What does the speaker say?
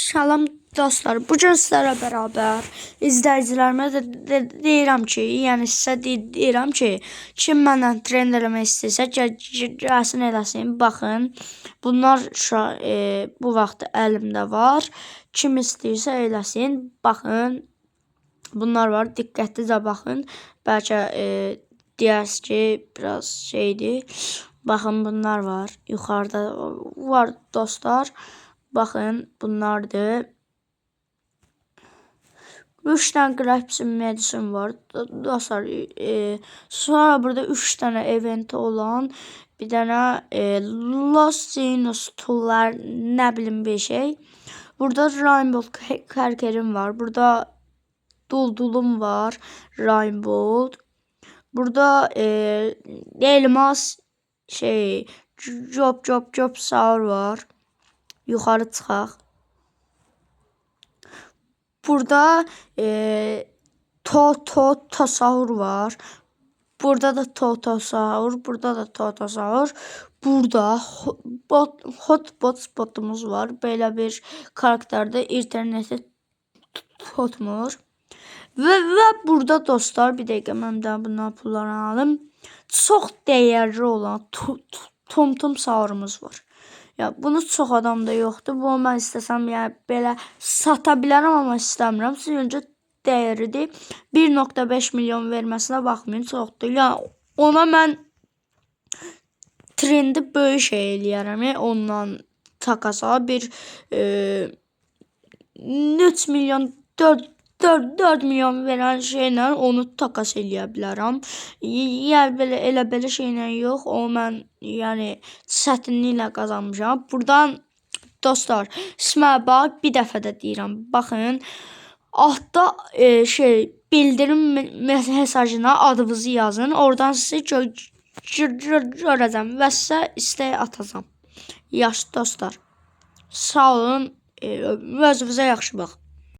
Salam dostlar, bugün sizlərlə bərabər izləyicilərimə də deyirəm ki, yəni sizə deyirəm ki, kim məndən trend eləmək istəyirsə, gəlsin eləsin. Baxın, bunlar bu vaxt əlimdə var. Kim istəyirsə eləsin. Baxın, bunlar var. Diqqətlicə baxın. Bəlkə deyərsiniz ki, biraz şeydir. Baxın, bunlar var. Yuxarıda var dostlar. Baxın, bunlardır. 3 tane Grapsin Medicine var. Dostlar, sonra burada 3 tane eventi olan bir tane Los Sinus Tool'lar, nə bilim bir şey. Burada Rainbow Karkerim var. Burada Duldulum var. Rainbow. Burada elmas Job Saur var. Yuxarı çıxaq. Burada Tosaur var. Burada da Tosaur. Burada da Tosaur. Burada Hotbotumuz var. Belə bir karakterdə interneti tutmur. Və burada dostlar, bir dəqiqə mən də bundan pullarını alım. Çox dəyərli olan Tum Saurumuz var. Ya bunu çox adamda yoxdur. Bu mən istəsəm yəni belə sata bilərəm, amma istəmirəm. Siz öncə dəyəridir. 1.5 milyon verməsinə baxmayın, çoxdur. Yəni ona mən trendi böyük şey eləyərəm. Ondan takasa bir 3 milyon 4 milyon verən şeylə onu takas eləyə bilərəm. Yəni elə belə şeylə yox. O mən yəni çətinliklə qazanmışam. Buradan dostlar, ismə bax, bir dəfə də deyirəm. Baxın, altda bildirim mesajına adınızı yazın. Oradan sizi görəcəm və sizə istək atacağam. Yaxşı dostlar. Sağ olun. Özünüzə yaxşı baxın.